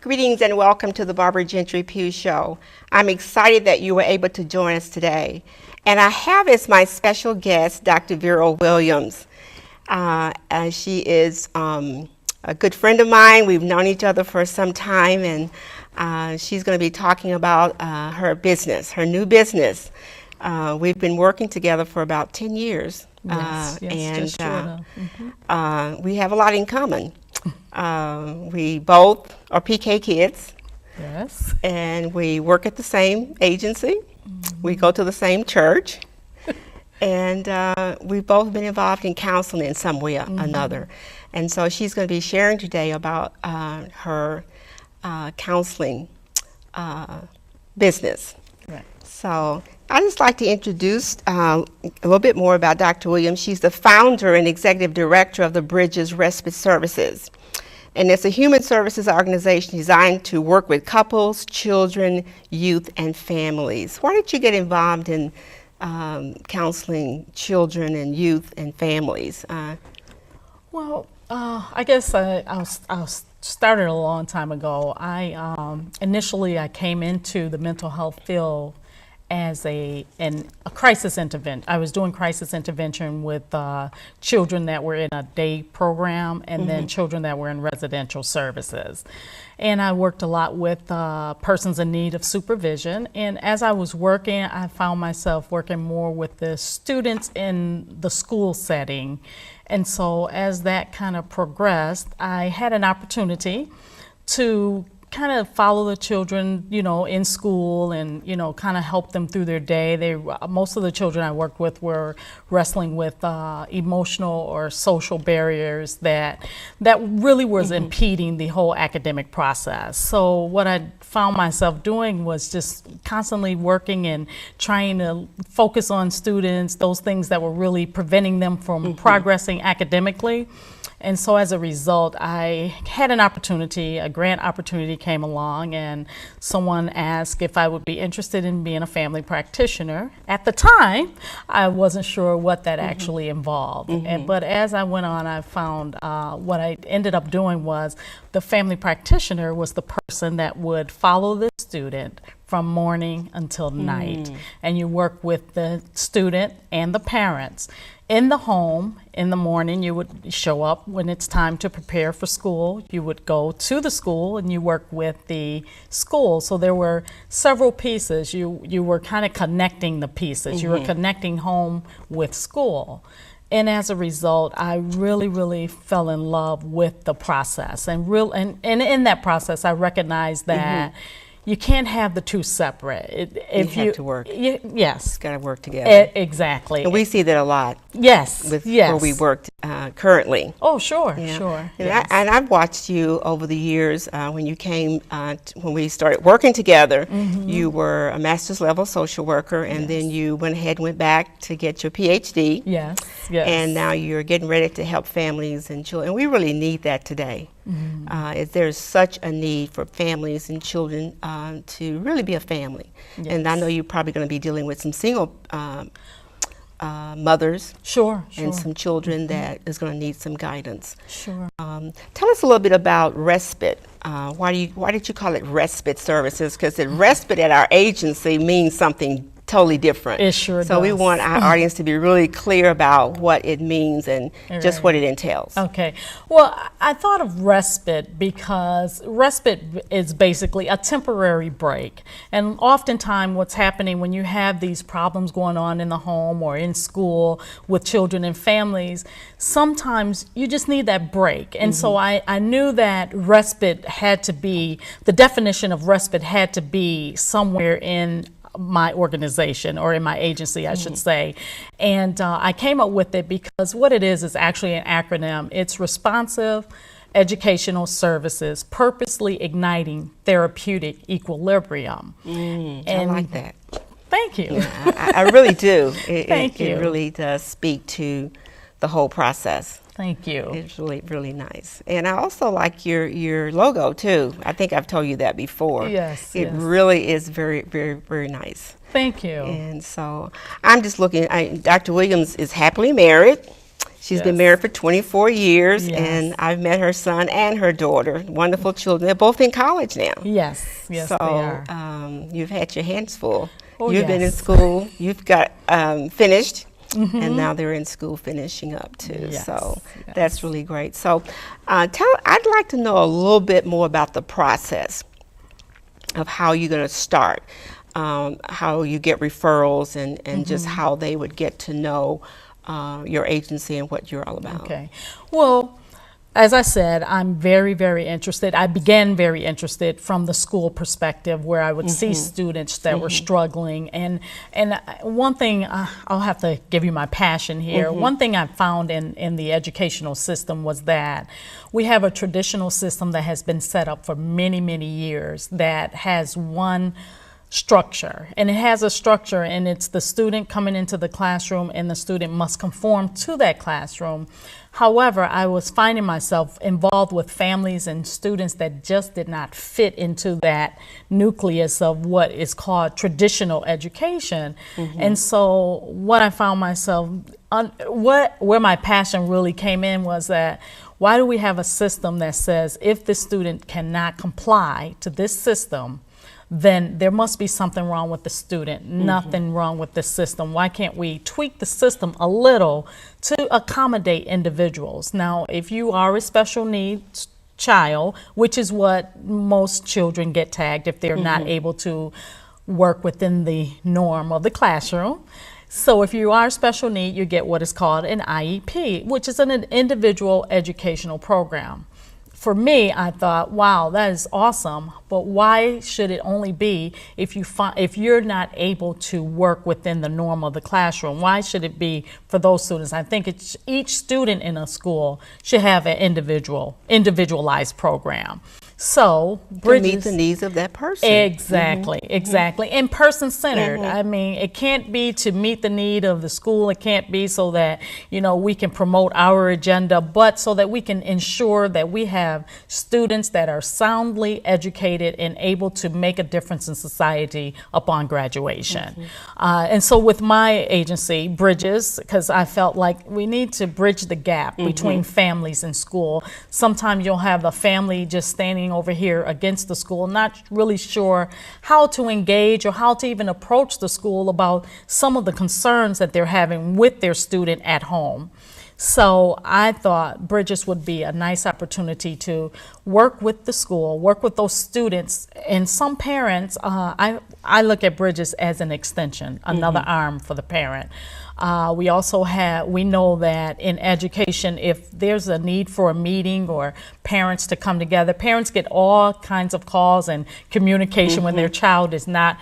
Greetings and welcome to the Barbra Gentry-Pugh Show. I'm excited that you were able to join us today. And I have as my special guest Dr. Vera Williams. She is a good friend of mine. We've known each other for some time, and she's going to be talking about her business, her new business. We've been working together for about 10 years. Yes, just short of. We have a lot in common. We both are PK kids. Yes. And we work at the same agency. We go to the same church. And we've both been involved in counseling in some way or another. And so she's going to be sharing today about her counseling business. Right. So I'd just like to introduce a little bit more about Dr. Williams. She's the founder and executive director of the Bridges Respite Services. And it's a human services organization designed to work with couples, children, youth, and families. Why did you get involved in counseling children and youth and families? Well, I guess I started a long time ago. Initially I came into the mental health field as a crisis intervention. I was doing crisis intervention with children that were in a day program and then children that were in residential services. And I worked a lot with persons in need of supervision. And as I was working, I found myself working more with the students in the school setting. And so as that kind of progressed, I had an opportunity to kind of follow the children, in school and, kind of help them through their day. Most of the children I worked with were wrestling with emotional or social barriers that really was impeding the whole academic process. So what I found myself doing was just constantly working and trying to focus on students, those things that were really preventing them from progressing academically. And so as a result, I had an opportunity, a grant opportunity came along, and someone asked if I would be interested in being a family practitioner. At the time, I wasn't sure what that actually involved. But as I went on, I found what I ended up doing was the family practitioner was the person that would follow the student from morning until night. And you work with the student and the parents. In the home, in the morning, you would show up when it's time to prepare for school. You would go to the school and you work with the school. So there were several pieces. You were kind of connecting the pieces. You were connecting home with school. And as a result, I really, really fell in love with the process. And in that process, I recognized that you can't have the two separate. You have to work. Yes. It's got to work together. Exactly. And we see that a lot. Yes. Where we work currently. Oh, sure, Yeah. sure. And, Yes. I've watched you over the years when you came, when we started working together. You were a master's level social worker, and then you went ahead and went back to get your PhD. Yes, yes. And now you're getting ready to help families and children. And we really need that today. There's such a need for families and children to really be a family. Yes. And I know you're probably going to be dealing with some single mothers. Sure. And some children that is going to need some guidance. Sure. Tell us a little bit about respite. Why did you call it respite services? Because respite at our agency means something totally different. It sure does. So we want our audience to be really clear about what it means and just what it entails. Okay. Well, I thought of respite because respite is basically a temporary break. And oftentimes what's happening when you have these problems going on in the home or in school with children and families, sometimes you just need that break. And so I knew that respite had to be, the definition of respite had to be somewhere in my organization, or in my agency, I should say. And I came up with it because what it is actually an acronym. It's Responsive Educational Services, Purposely Igniting Therapeutic Equilibrium. And I like that. Thank you. Yeah, I really do. Thank you. It really does speak to the whole process. Thank you. It's really, really nice. And I also like your logo too. I think I've told you that before. Yes. It really is very, very, very nice. Thank you. And so I'm just looking, Dr. Williams is happily married. She's been married for 24 years, Yes. and I've met her son and her daughter. Wonderful children. They're both in college now. Yes, yes, So they are. you've had your hands full. Oh, You've been in yes. school. You've got finished, and now they're in school finishing up too. Yes, So yes. that's really great. So I'd like to know a little bit more about the process of how you're going to start, how you get referrals, and just how they would get to know your agency and what you're all about. Okay. Well, as I said, I'm very, very interested. I began very interested from the school perspective, where I would see students that were struggling. And one thing, I'll have to give you my passion here. One thing I found in the educational system was that we have a traditional system that has been set up for many, many years that has one structure, and it has a structure, and it's the student coming into the classroom, and the student must conform to that classroom. However, I was finding myself involved with families and students that just did not fit into that nucleus of what is called traditional education. And so what I found myself, where my passion really came in was that, why do we have a system that says if the student cannot comply to this system, then there must be something wrong with the student, nothing wrong with the system. Why can't we tweak the system a little to accommodate individuals? Now, if you are a special needs child, which is what most children get tagged if they're not able to work within the norm of the classroom. So if you are special need, you get what is called an IEP, which is an individual educational program. For me, I thought, wow, that is awesome, but why should it only be if you're not able to work within the norm of the classroom? Why should it be for those students? I think each student in a school should have an individualized program. So to meet the needs of that person. Exactly, exactly. And person-centered. I mean, it can't be to meet the need of the school. It can't be so that, we can promote our agenda, but so that we can ensure that we have students that are soundly educated and able to make a difference in society upon graduation. And so with my agency, Bridges, because I felt like we need to bridge the gap between families and school. Sometimes you'll have the family just standing over here against the school, not really sure how to engage or how to even approach the school about some of the concerns that they're having with their student at home. So I thought Bridges would be a nice opportunity to work with the school, work with those students, and some parents, I look at Bridges as an extension, another arm for the parent. We know that in education, if there's a need for a meeting or parents to come together, parents get all kinds of calls and communication when their child is not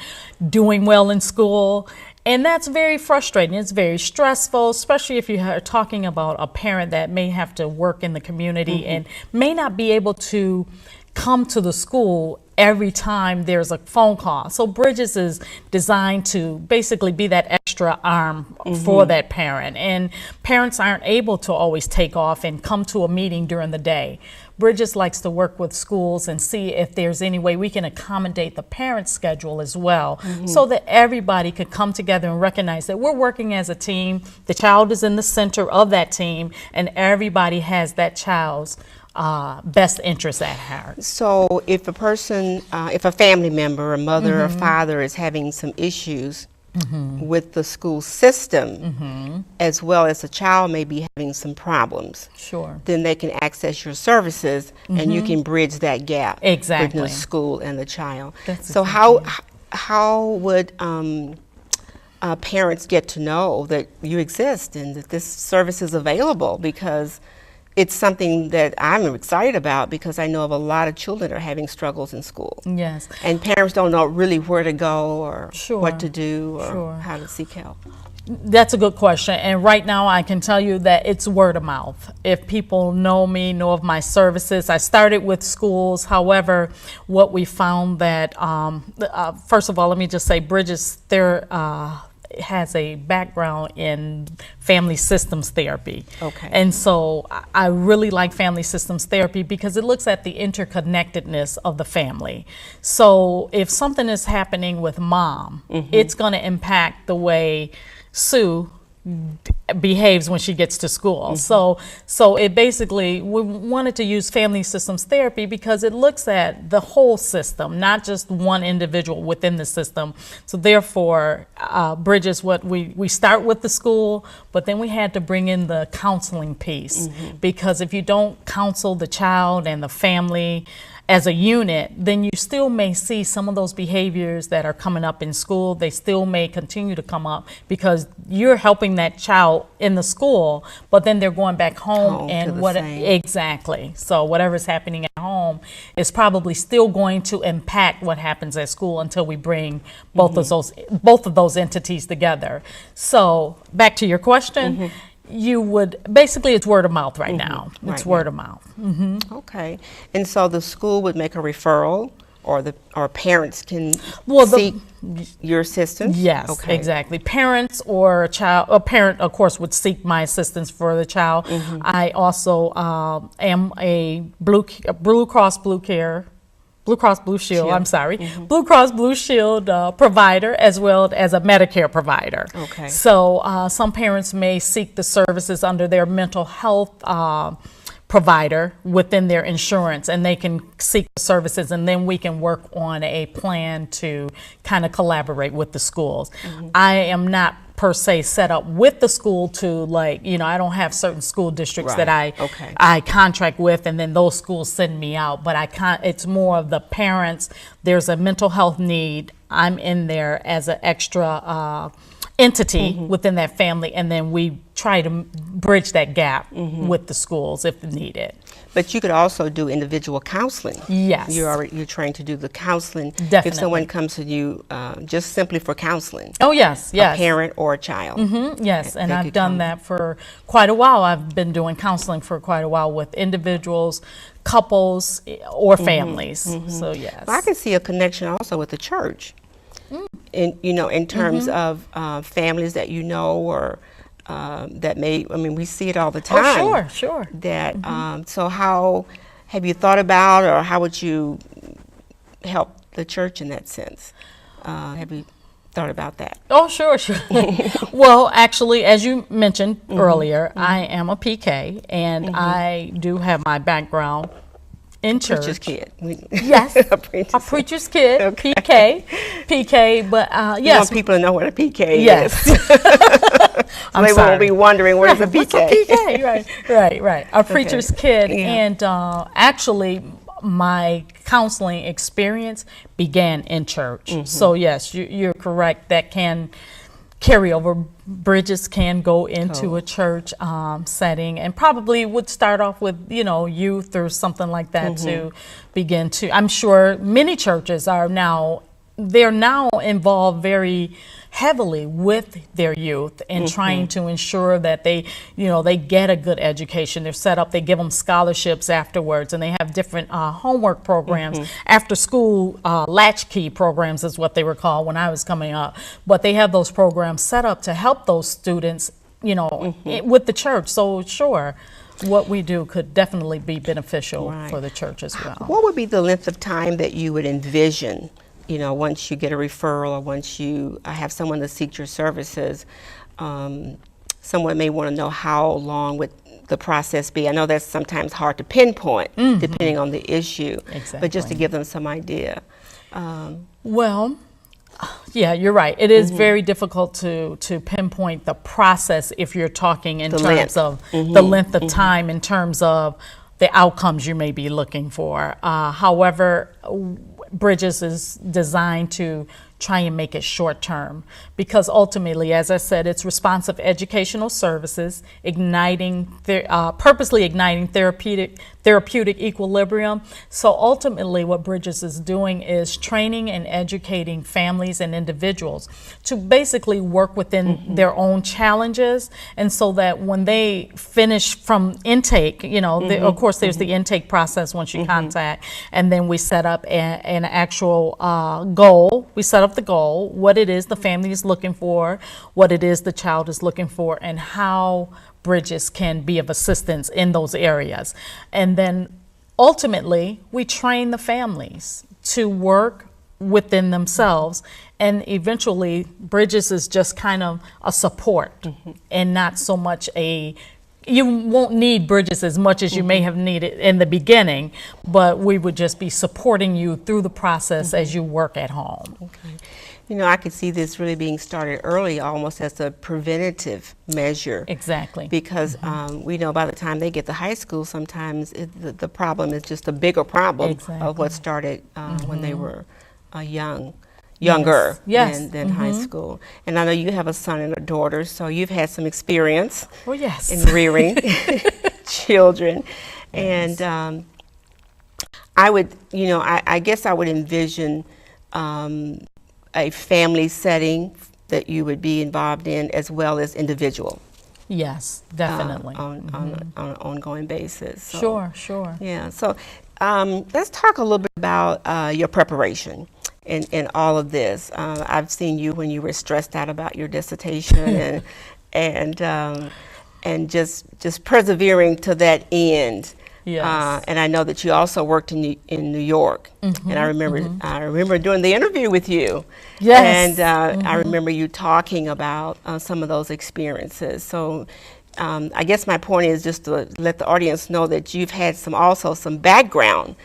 doing well in school. And that's very frustrating. It's very stressful, especially if you are talking about a parent that may have to work in the community and may not be able to come to the school every time there's a phone call. So Bridges is designed to basically be that extra arm for that parent. And parents aren't able to always take off and come to a meeting during the day. Bridges likes to work with schools and see if there's any way we can accommodate the parent schedule as well, so that everybody could come together and recognize that we're working as a team. The child is in the center of that team, and everybody has that child's best interest at heart. So if if a family member, a mother or father is having some issues with the school system, as well as a child may be having some problems, then they can access your services and you can bridge that gap between the school and the child. So how would parents get to know that you exist and that this service is available? Because it's something that I'm excited about, because I know of a lot of children that are having struggles in school. Yes. And parents don't know really where to go or what to do or how to seek help. That's a good question. And right now I can tell you that it's word of mouth. If people know me, know of my services, I started with schools. However, what we found that, first of all, let me just say Bridges, has a background in family systems therapy. And so I really like family systems therapy because it looks at the interconnectedness of the family. So if something is happening with mom, it's going to impact the way Sue behaves when she gets to school. So it basically, we wanted to use family systems therapy because it looks at the whole system, not just one individual within the system. So therefore, Bridges, what we start with the school, but then we had to bring in the counseling piece, because if you don't counsel the child and the family as a unit, then you still may see some of those behaviors that are coming up in school. They still may continue to come up because you're helping that child in the school, but then they're going back home and exactly. So whatever's happening at home is probably still going to impact what happens at school until we bring both of those entities together. So back to your question. You would basically, it's word of mouth right now. It's word of mouth. Okay, and so the school would make a referral, or parents can seek your assistance. Yes, exactly. Parents or a parent, of course, would seek my assistance for the child. I also am a Blue Cross Blue Shield, I'm sorry, Blue Cross Blue Shield provider, as well as a Medicare provider. Okay. So some parents may seek the services under their mental health provider within their insurance, and they can seek the services, and then we can work on a plan to kind of collaborate with the schools. I am not per se set up with the school to, like, I don't have certain school districts that I contract with, and then those schools send me out, but it's more of the parents. There's a mental health need. I'm in there as an extra entity within that family, and then we try to bridge that gap with the schools if needed. But you could also do individual counseling. Yes. You're trained to do the counseling. Definitely. If someone comes to you just simply for counseling. Oh, yes, yes. A parent or a child. Yes, and I've done that for quite a while. I've been doing counseling for quite a while with individuals, couples, or families. So, yes. Well, I can see a connection also with the church. In terms of families that or that may, we see it all the time. Oh, sure. That, so how have you thought about, or how would you help the church in that sense? Have you thought about that? Oh, sure. Well, actually, as you mentioned earlier, I am a PK, and I do have my background in church. Preacher's kid. Yes, a preacher's kid, PK, but yes. You want people to know what a PK is. So they won't be wondering where's a PK. What's a PK? Right. A preacher's kid, and actually my counseling experience began in church. So yes, you're correct. That can carry over. Bridges can go into a church setting, and probably would start off with youth or something like that to begin to. I'm sure many churches are now involved very heavily with their youth and trying to ensure that they get a good education. They're set up, they give them scholarships afterwards, and they have different homework programs, after school latchkey programs is what they were called when I was coming up. But they have those programs set up to help those students, with the church. So sure, what we do could definitely be beneficial for the church as well. What would be the length of time that you would envision, once you get a referral, or once you have someone to seek your services? Someone may want to know how long would the process be. I know that's sometimes hard to pinpoint depending on the issue, but just to give them some idea. Well, yeah, you're right. It is very difficult to pinpoint the process if you're talking in terms of the length of time, in terms of the outcomes you may be looking for. However, Bridges is designed to try and make it short term, because ultimately, as I said, it's responsive educational services, purposely igniting therapeutic equilibrium. So ultimately what Bridges is doing is training and educating families and individuals to basically work within their own challenges, and so that when they finish from intake, of course there's the intake process once you contact, and then we set up an actual goal. We set up the goal, what it is the family is looking for, what it is the child is looking for, and how Bridges can be of assistance in those areas. And then ultimately, we train the families to work within themselves And eventually, Bridges is just kind of a support and not so much a, you won't need Bridges as much as you may have needed in the beginning, but we would just be supporting you through the process as you work at home. Okay. You know, I could see this really being started early, almost as a preventative measure. Exactly. Because we know by the time they get to high school, sometimes the problem is just a bigger problem of what started when they were younger than high school. And I know you have a son and a daughter, so you've had some experience in rearing children. Yes. And I would, you know, I guess I would envision a family setting that you would be involved in, as well as individual. Yes, definitely. On an ongoing basis. So, Sure. Yeah, so let's talk a little bit about your preparation in all of this. I've seen you when you were stressed out about your dissertation and just persevering to that end. Yes. And I know that you also worked in New York, and I remember doing the interview with you. Yes. And I remember you talking about some of those experiences. So I guess my point is just to let the audience know that you've had some background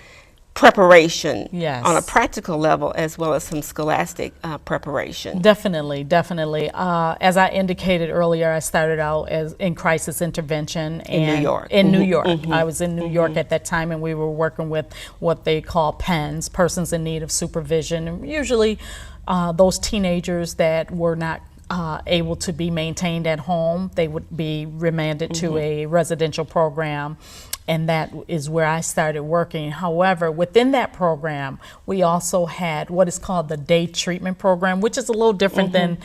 preparation on a practical level, as well as some scholastic preparation. Definitely. As I indicated earlier, I started out in crisis intervention in New York. New York. I was in New York at that time, and we were working with what they call PENS, persons in need of supervision, and usually those teenagers that were not able to be maintained at home. They would be remanded to a residential program. And that is where I started working. However, within that program, we also had what is called the day treatment program, which is a little different than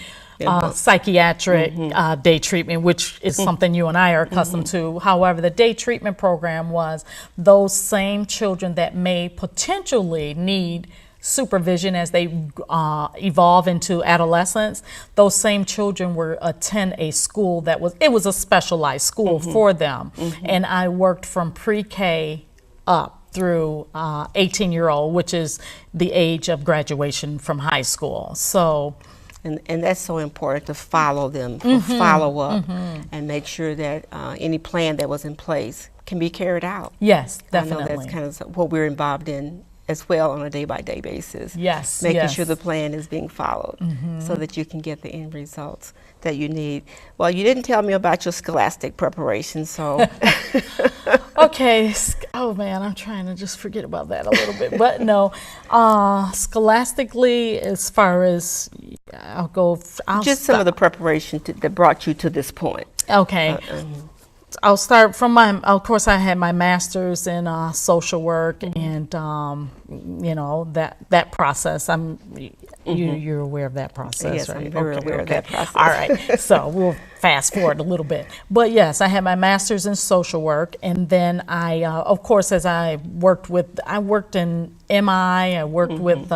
psychiatric day treatment, which is something you and I are accustomed to. However, the day treatment program was those same children that may potentially need supervision as they evolve into adolescence. Those same children were attend a school that was a specialized school for them. And I worked from pre-K up through 18-year-old, which is the age of graduation from high school. So and that's so important, to follow them, follow up, and make sure that any plan that was in place can be carried out. Yes, definitely. I know that's kind of what we're involved in as well on a day-by-day basis. Yes, making sure the plan is being followed so that you can get the end results that you need. Well, you didn't tell me about your scholastic preparation, so. Okay. Oh man, I'm trying to just forget about that a little bit. But no, scholastically, as far as some of the preparation that brought you to this point. Okay. I'll start from of course, I had my master's in social work, and you know, that process. You're aware of that process, yes, right? I'm very aware of that process. All right, so we'll fast forward a little bit. But yes, I had my master's in social work, and then I, of course, as I worked in MI, I worked with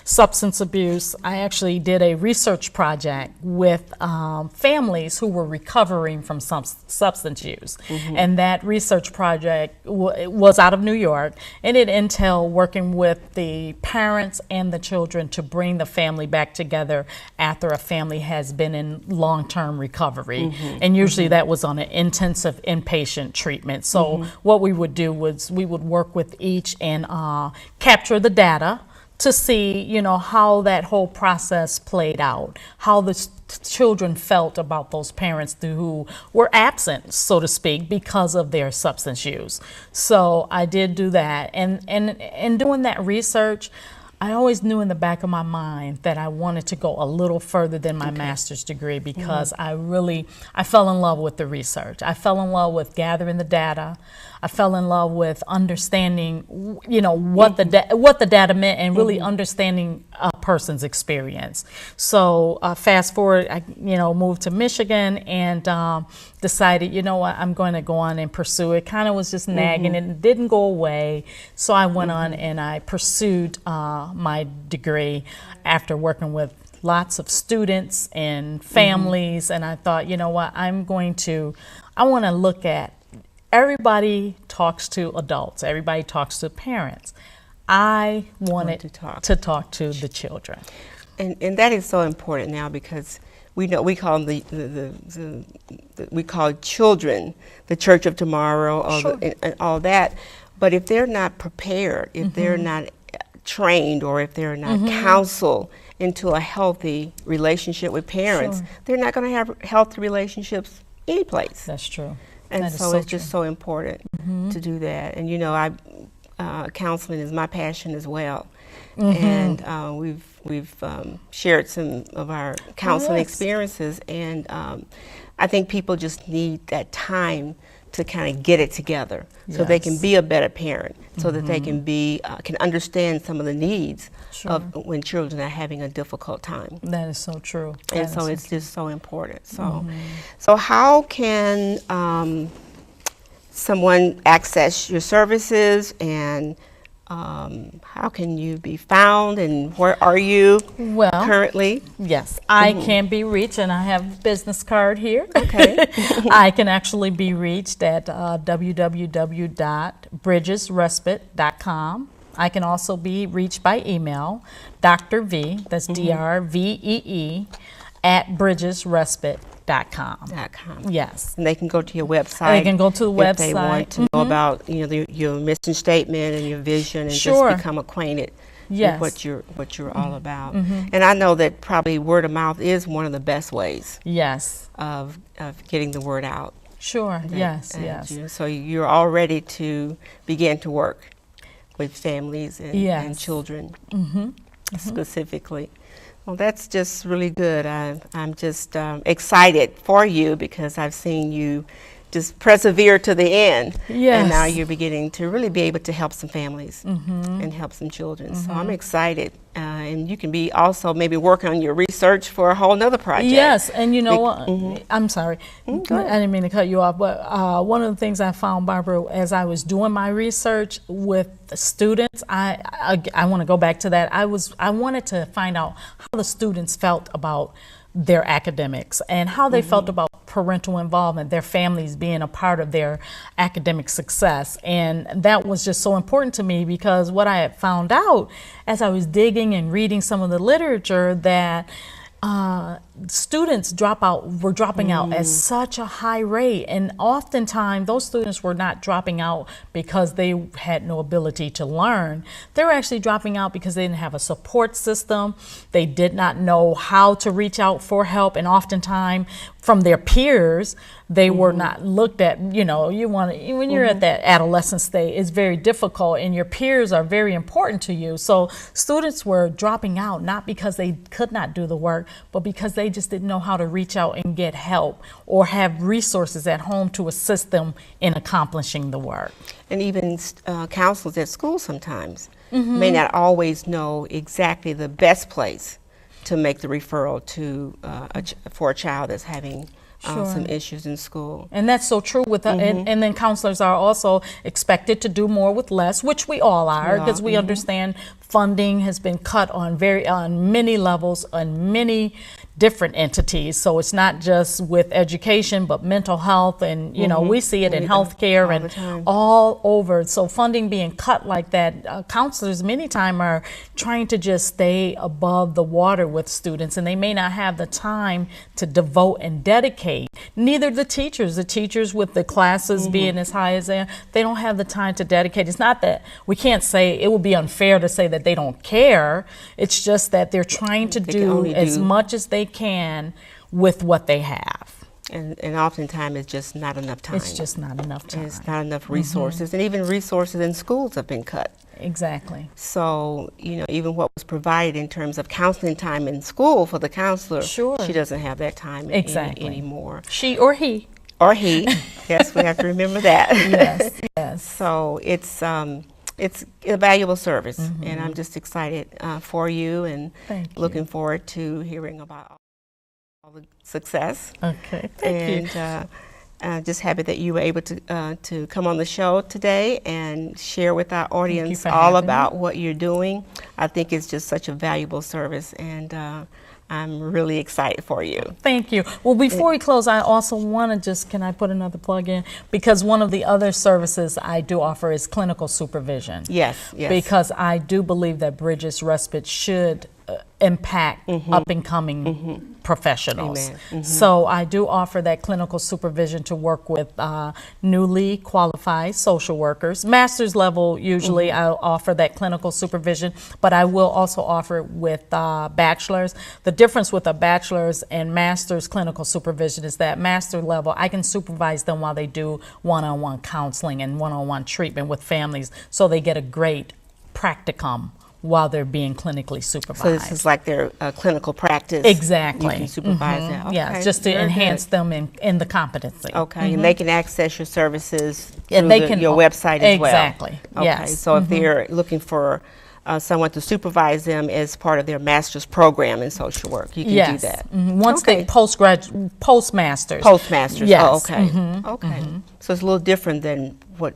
substance abuse. I actually did a research project with families who were recovering from substance use. And that research project was out of New York, and it entailed working with the parents and the children to bring the family back together after a family has been in long-term recovery. And usually that was on an intensive inpatient treatment. So what we would do was we would work with each and capture the data to see, you know, how that whole process played out, how the children felt about those parents who were absent, so to speak, because of their substance use. So I did do that, and in doing that research, I always knew in the back of my mind that I wanted to go a little further than my master's degree, because I fell in love with the research. I fell in love with gathering the data. I fell in love with understanding, you know, what the data meant, and really understanding a person's experience. So fast forward, I moved to Michigan and decided, you know what, I'm going to go on and pursue it. Kind of was just nagging and it didn't go away. So I went on and I pursued my degree after working with lots of students and families. And I thought, you know what, I want to look at, everybody talks to adults, everybody talks to parents. I wanted to talk to the children. And that is so important now because we know we call them we call children the church of tomorrow, or Sure. and all that. But if they're not prepared, if they're not trained, or if they're not counseled into a healthy relationship with parents, Sure. they're not going to have healthy relationships any place. That's true. And That is so so it's just so important to do that. And you know, counseling is my passion as well. And we've shared some of our counseling yes. experiences, and I think people just need that time to kind of get it together, so they can Yes. be a better parent, so that they can be can understand some of the needs Sure. of when children are having a difficult time. That is so true. And That so is it's just so important. So how can someone access your services, and how can you be found, and where are you Well, currently? yes, I can be reached, and I have a business card here. Okay. I can actually be reached at www.bridgesrespite.com. I can also be reached by email, Dr. V, that's DRVEE, at bridgesrespite.com. .com. Yes. And they can go to your website. They can go to the if they want website. to know about your mission statement and your vision, and Sure. just become acquainted Yes. with what you're all about. And I know that probably word of mouth is one of the best ways Yes. of getting the word out. Sure. Yes. And Yes. so you're all ready to begin to work with families and Yes. children specifically. Well, that's just really good. I'm just excited for you because I've seen you just persevere to the end. Yes. And now you're beginning to really be able to help some families and help some children. So I'm excited. And you can be also maybe working on your research for a whole nother project. Yes, and you know what? I'm sorry. go I ahead. didn't mean to cut you off, but one of the things I found, Barbara, as I was doing my research with the students, I want to go back to that. I wanted to find out how the students felt about their academics and how they felt about parental involvement, their families being a part of their academic success. And that was just so important to me because what I had found out as I was digging and reading some of the literature, that students were dropping out at such a high rate, and oftentimes those students were not dropping out because they had no ability to learn. They were actually dropping out because they didn't have a support system. They did not know how to reach out for help, and oftentimes from their peers they were not looked at. You know, when you're at that adolescent stage, it's very difficult, and your peers are very important to you. So students were dropping out not because they could not do the work, but because they just didn't know how to reach out and get help or have resources at home to assist them in accomplishing the work. And even counselors at school sometimes may not always know exactly the best place to make the referral to for a child that's having some issues in school. And that's so true with and then counselors are also expected to do more with less, which we all are, because we understand funding has been cut on many levels, on many different entities. So it's not just with education, but mental health, and you know, we see it in healthcare and all over. So funding being cut like that, counselors many times are trying to just stay above the water with students, and they may not have the time to devote and dedicate. Neither the teachers. The teachers with the classes being as high as they don't have the time to dedicate. It's not that we can't say, it would be unfair to say that they don't care. It's just that they're trying to do as much as they can with what they have. And oftentimes it's just not enough time. It's just not enough time. It's not enough resources, and even resources in schools have been cut. Exactly. So, you know, even what was provided in terms of counseling time in school for the counselor, she doesn't have that time anymore. She or he. Or he. Yes, we have to remember that. Yes, yes. So it's a valuable service, and I'm just excited for you, and looking forward to hearing about all the success. Okay, thank you. Just happy that you were able to come on the show today and share with our audience all about what you're doing. I think it's just such a valuable service, and I'm really excited for you. Thank you. Well, before we close, I also want to can I put another plug in? Because one of the other services I do offer is clinical supervision. Yes, yes. Because I do believe that Bridges Respite should impact up and coming professionals. Amen. So I do offer that clinical supervision to work with newly qualified social workers. Master's level, usually I'll offer that clinical supervision, but I will also offer it with bachelor's. The difference with a bachelor's and master's clinical supervision is that master level, I can supervise them while they do one-on-one counseling and one-on-one treatment with families, so they get a great practicum while they're being clinically supervised. So this is like their clinical practice. Exactly. You can supervise that. Okay. Yeah, just to Very enhance good. them in the competency. Okay, and they can access your services And through they can your website as well. Exactly. Okay, Yes. so if they're looking for someone to supervise them as part of their master's program in social work, you can Yes. do that. Once Okay. they postmasters. Postmasters. Yes. Oh, okay. Okay. So it's a little different than what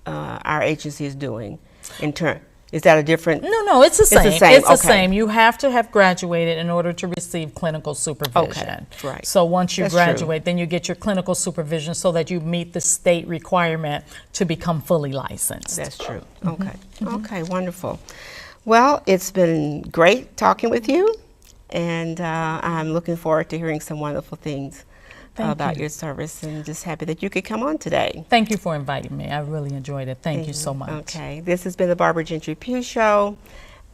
our agency is doing in turn. Is that a different? No, it's the same. It's the same, It's the okay. same. You have to have graduated in order to receive clinical supervision. Okay, right. So once you That's true. graduate, then you get your clinical supervision so that you meet the state requirement to become fully licensed. That's true. Okay. Okay, wonderful. Well, it's been great talking with you, and I'm looking forward to hearing some wonderful things about your service, and just happy that you could come on today. Thank you for inviting me. I really enjoyed it. Thank you so much. Okay, this has been the Barbra Gentry-Pugh Show,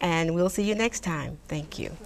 and we'll see you next time. Thank you.